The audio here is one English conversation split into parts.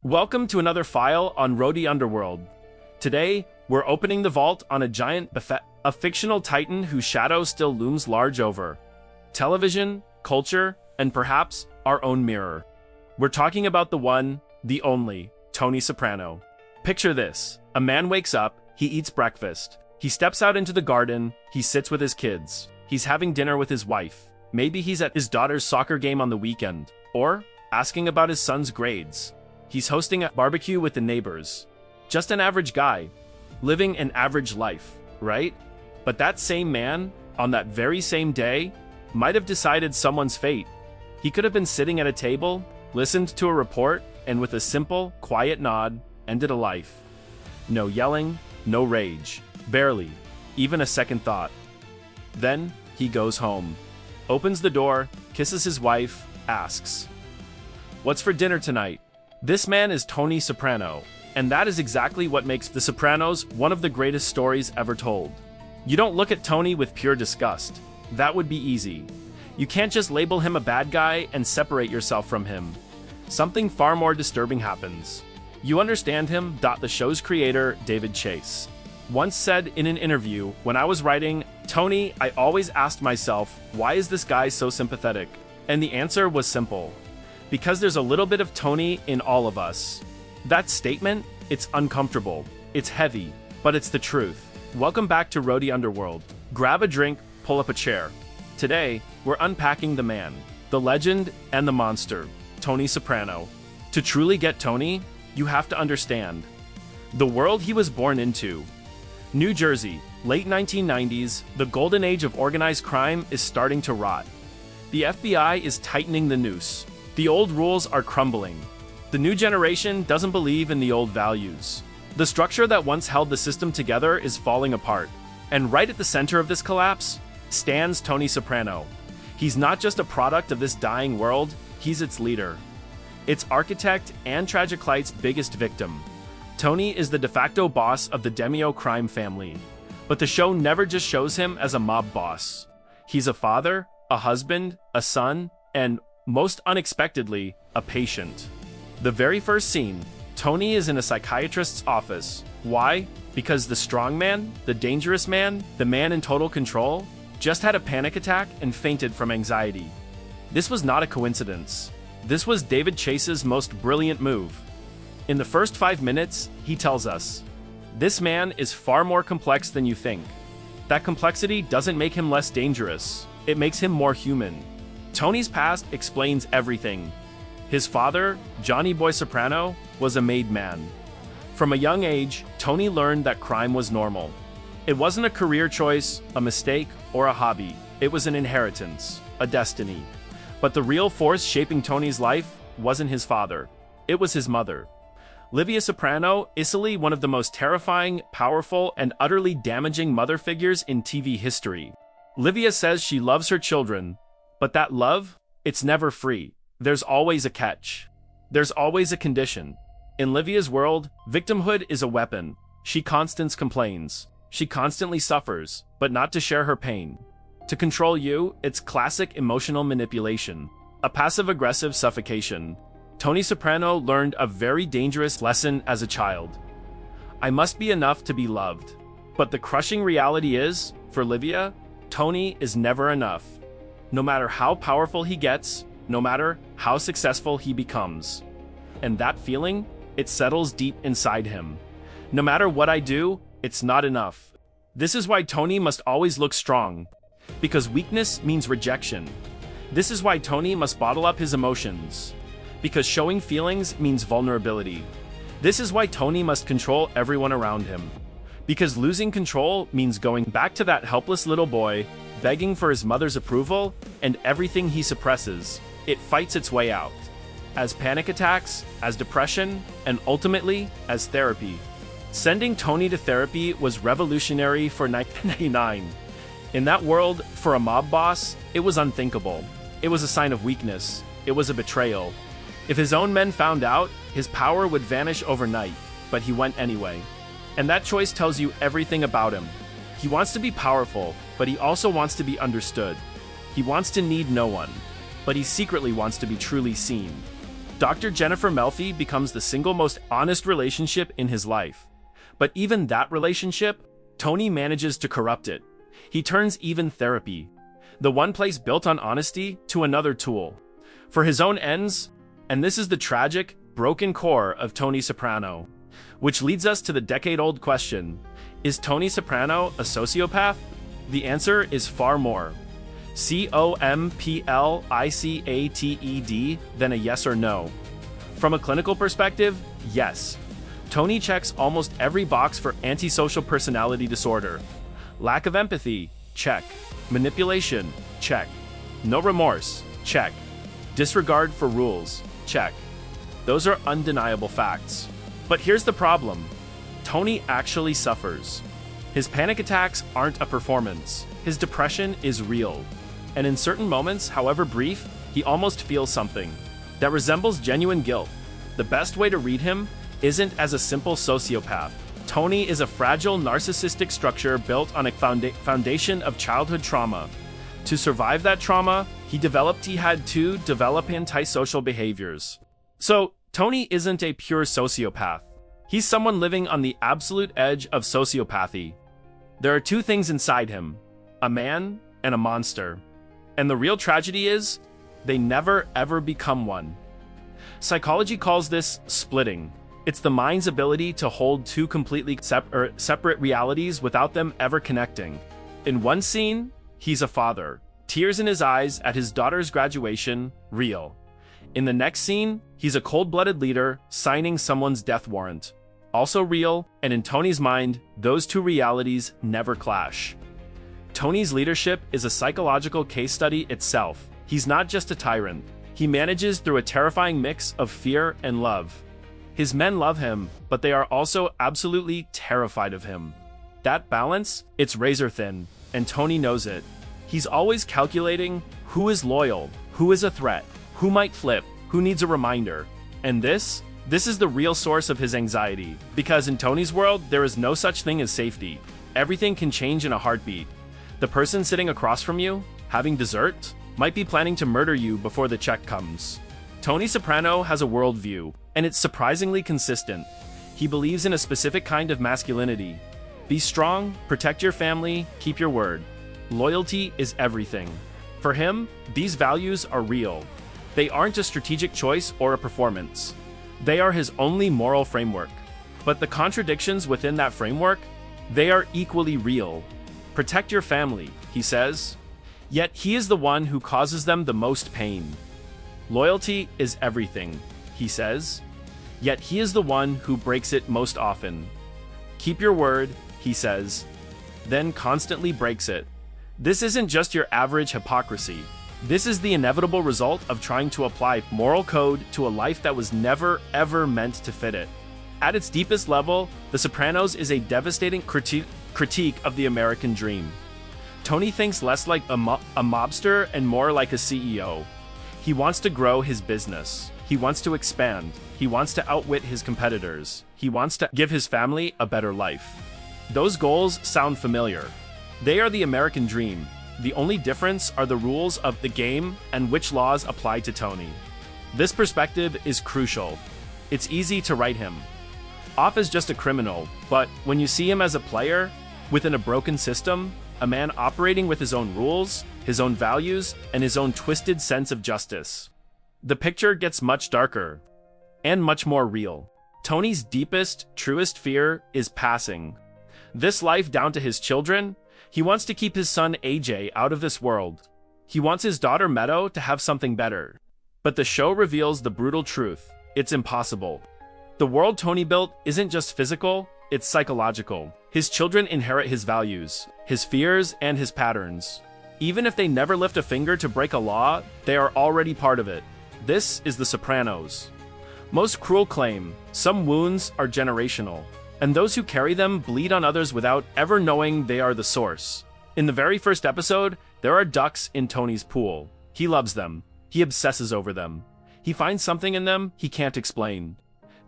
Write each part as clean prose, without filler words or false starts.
Welcome to another file on Rodi Underworld. Today, we're opening the vault on a giant buffet, a fictional titan whose shadow still looms large over television, culture, and perhaps our own mirror. We're talking about the one, the only, Tony Soprano. Picture this. A man wakes up, he eats breakfast, he steps out into the garden, he sits with his kids, he's having dinner with his wife, maybe he's at his daughter's soccer game on the weekend, or asking about his son's grades. He's hosting a barbecue with the neighbors. Just an average guy, living an average life, right? But that same man, on that very same day, might have decided someone's fate. He could have been sitting at a table, listened to a report, and with a simple, quiet nod, ended a life. No yelling, no rage, barely, even a second thought. Then, he goes home, opens the door, kisses his wife, asks, "What's for dinner tonight?" This man is Tony Soprano, and that is exactly what makes The Sopranos one of the greatest stories ever told. You don't look at Tony with pure disgust. That would be easy. You can't just label him a bad guy and separate yourself from him. Something far more disturbing happens. You understand him. The show's creator, David Chase, once said in an interview, "When I was writing Tony, I always asked myself, why is this guy so sympathetic? And the answer was simple. Because there's a little bit of Tony in all of us." That statement, it's uncomfortable, it's heavy, but it's the truth. Welcome back to Rodi Underworld. Grab a drink, pull up a chair. Today, we're unpacking the man, the legend, and the monster, Tony Soprano. To truly get Tony, you have to understand the world he was born into. New Jersey, late 1990s, the golden age of organized crime is starting to rot. The FBI is tightening the noose. The old rules are crumbling. The new generation doesn't believe in the old values. The structure that once held the system together is falling apart. And right at the center of this collapse stands Tony Soprano. He's not just a product of this dying world, he's its leader. Its architect and Tragiclite's biggest victim. Tony is the de facto boss of the Demio crime family. But the show never just shows him as a mob boss. He's a father, a husband, a son, and most unexpectedly, a patient. The very first scene, Tony is in a psychiatrist's office. Why? Because the strong man, the dangerous man, the man in total control, just had a panic attack and fainted from anxiety. This was not a coincidence. This was David Chase's most brilliant move. In the first 5 minutes, he tells us, this man is far more complex than you think. That complexity doesn't make him less dangerous. It makes him more human. Tony's past explains everything. His father, Johnny Boy Soprano, was a made man. From a young age, Tony learned that crime was normal. It wasn't a career choice, a mistake, or a hobby. It was an inheritance, a destiny. But the real force shaping Tony's life wasn't his father. It was his mother. Livia Soprano, easily one of the most terrifying, powerful, and utterly damaging mother figures in TV history. Livia says she loves her children, but that love, it's never free. There's always a catch. There's always a condition. In Livia's world, victimhood is a weapon. She constantly complains. She constantly suffers, but not to share her pain. To control you, it's classic emotional manipulation. A passive-aggressive suffocation. Tony Soprano learned a very dangerous lesson as a child. I must be enough to be loved. But the crushing reality is, for Livia, Tony is never enough. No matter how powerful he gets, no matter how successful he becomes. And that feeling, it settles deep inside him. No matter what I do, it's not enough. This is why Tony must always look strong. Because weakness means rejection. This is why Tony must bottle up his emotions. Because showing feelings means vulnerability. This is why Tony must control everyone around him. Because losing control means going back to that helpless little boy, begging for his mother's approval, and everything he suppresses, it fights its way out. As panic attacks, as depression, and ultimately, as therapy. Sending Tony to therapy was revolutionary for 1999. In that world, for a mob boss, it was unthinkable. It was a sign of weakness. It was a betrayal. If his own men found out, his power would vanish overnight, but he went anyway. And that choice tells you everything about him. He wants to be powerful, but he also wants to be understood. He wants to need no one, but he secretly wants to be truly seen. Dr. Jennifer Melfi becomes the single most honest relationship in his life. But even that relationship, Tony manages to corrupt it. He turns even therapy, the one place built on honesty, to another tool for his own ends. And this is the tragic, broken core of Tony Soprano. Which leads us to the decade-old question: is Tony Soprano a sociopath? The answer is far more complicated than a yes or no. From a clinical perspective, yes. Tony checks almost every box for antisocial personality disorder. Lack of empathy, check. Manipulation, check. No remorse, check. Disregard for rules, check. Those are undeniable facts. But here's the problem. Tony actually suffers. His panic attacks aren't a performance. His depression is real. And in certain moments, however brief, he almost feels something that resembles genuine guilt. The best way to read him isn't as a simple sociopath. Tony is a fragile narcissistic structure built on a foundation of childhood trauma. To survive that trauma, he had to develop antisocial behaviors. So, Tony isn't a pure sociopath. He's someone living on the absolute edge of sociopathy. There are two things inside him: a man and a monster. And the real tragedy is, they never ever become one. Psychology calls this splitting. It's the mind's ability to hold two completely separate realities without them ever connecting. In one scene, he's a father, tears in his eyes at his daughter's graduation, real. In the next scene, he's a cold-blooded leader signing someone's death warrant, also real. And in Tony's mind, those two realities never clash. Tony's leadership is a psychological case study itself. He's not just a tyrant. He manages through a terrifying mix of fear and love. His men love him, but they are also absolutely terrified of him. That balance, it's razor thin, and Tony knows it. He's always calculating who is loyal, who is a threat, who might flip, who needs a reminder. And this is the real source of his anxiety, because in Tony's world, there is no such thing as safety. Everything can change in a heartbeat. The person sitting across from you, having dessert, might be planning to murder you before the check comes. Tony Soprano has a worldview, and it's surprisingly consistent. He believes in a specific kind of masculinity. Be strong, protect your family, keep your word. Loyalty is everything. For him, these values are real. They aren't a strategic choice or a performance. They are his only moral framework. But the contradictions within that framework, they are equally real. Protect your family, he says. Yet he is the one who causes them the most pain. Loyalty is everything, he says. Yet he is the one who breaks it most often. Keep your word, he says, then constantly breaks it. This isn't just your average hypocrisy. This is the inevitable result of trying to apply moral code to a life that was never, ever meant to fit it. At its deepest level, The Sopranos is a devastating critique of the American dream. Tony thinks less like a mobster and more like a CEO. He wants to grow his business. He wants to expand. He wants to outwit his competitors. He wants to give his family a better life. Those goals sound familiar. They are the American dream. The only difference are the rules of the game and which laws apply to Tony. This perspective is crucial. It's easy to write him off as just a criminal, but when you see him as a player within a broken system, a man operating with his own rules, his own values, and his own twisted sense of justice, the picture gets much darker and much more real. Tony's deepest, truest fear is passing this life down to his children. He wants to keep his son AJ out of this world. He wants his daughter Meadow to have something better. But the show reveals the brutal truth. It's impossible. The world Tony built isn't just physical, it's psychological. His children inherit his values, his fears, and his patterns. Even if they never lift a finger to break a law, they are already part of it. This is The Sopranos. Most cruel claim, some wounds are generational, and those who carry them bleed on others without ever knowing they are the source. In the very first episode, there are ducks in Tony's pool. He loves them. He obsesses over them. He finds something in them he can't explain.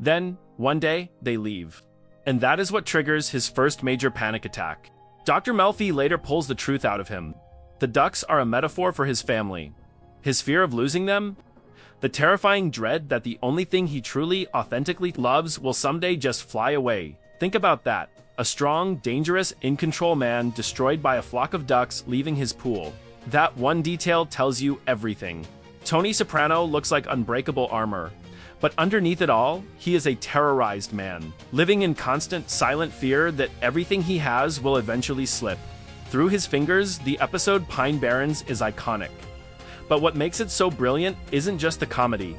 Then, one day, they leave. And that is what triggers his first major panic attack. Dr. Melfi later pulls the truth out of him. The ducks are a metaphor for his family. His fear of losing them? The terrifying dread that the only thing he truly, authentically loves will someday just fly away. Think about that. A strong, dangerous, in-control man destroyed by a flock of ducks leaving his pool. That one detail tells you everything. Tony Soprano looks like unbreakable armor, but underneath it all, he is a terrorized man, living in constant, silent fear that everything he has will eventually slip through his fingers. The episode Pine Barrens is iconic. But what makes it so brilliant isn't just the comedy.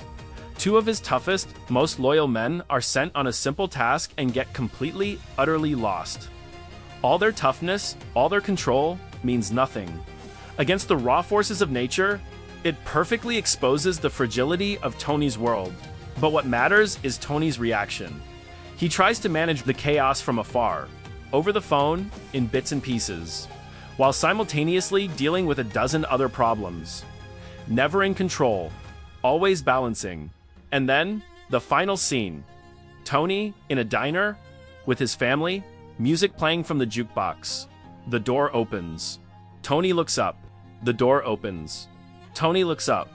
Two of his toughest, most loyal men are sent on a simple task and get completely, utterly lost. All their toughness, all their control, means nothing. Against the raw forces of nature, it perfectly exposes the fragility of Tony's world. But what matters is Tony's reaction. He tries to manage the chaos from afar, over the phone, in bits and pieces, while simultaneously dealing with a dozen other problems. Never in control, always balancing. And then, the final scene. Tony, in a diner, with his family, music playing from the jukebox. The door opens. Tony looks up. The door opens. Tony looks up.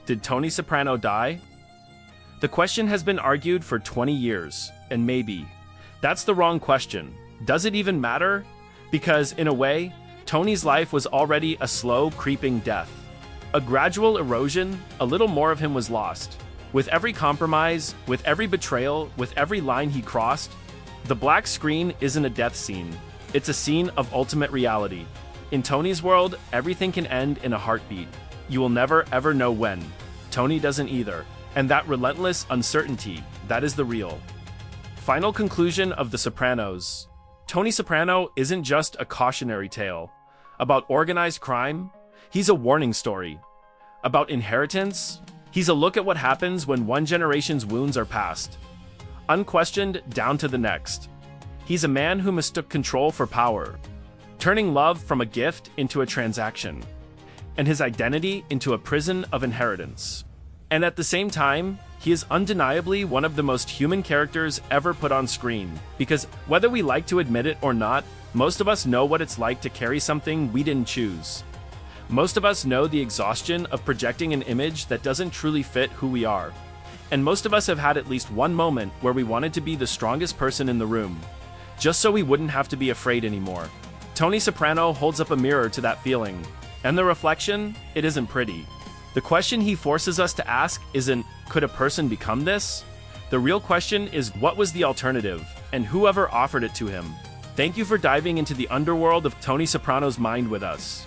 Did Tony Soprano die? The question has been argued for 20 years, and maybe that's the wrong question. Does it even matter? Because, in a way, Tony's life was already a slow, creeping death. A gradual erosion, a little more of him was lost. With every compromise, with every betrayal, with every line he crossed, the black screen isn't a death scene. It's a scene of ultimate reality. In Tony's world, everything can end in a heartbeat. You will never ever know when. Tony doesn't either. And that relentless uncertainty, that is the real. Final conclusion of The Sopranos. Tony Soprano isn't just a cautionary tale about organized crime. He's a warning story. About inheritance, he's a look at what happens when one generation's wounds are passed, unquestioned, down to the next. He's a man who mistook control for power, turning love from a gift into a transaction, and his identity into a prison of inheritance. And at the same time, he is undeniably one of the most human characters ever put on screen, because whether we like to admit it or not, most of us know what it's like to carry something we didn't choose. Most of us know the exhaustion of projecting an image that doesn't truly fit who we are. And most of us have had at least one moment where we wanted to be the strongest person in the room, just so we wouldn't have to be afraid anymore. Tony Soprano holds up a mirror to that feeling, and the reflection, it isn't pretty. The question he forces us to ask isn't, could a person become this? The real question is, what was the alternative, and whoever offered it to him? Thank you for diving into the underworld of Tony Soprano's mind with us.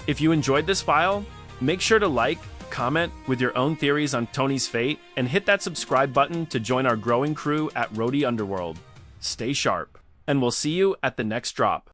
If you enjoyed this file, make sure to like, comment with your own theories on Tony's fate, and hit that subscribe button to join our growing crew at Rodi Underworld. Stay sharp, and we'll see you at the next drop.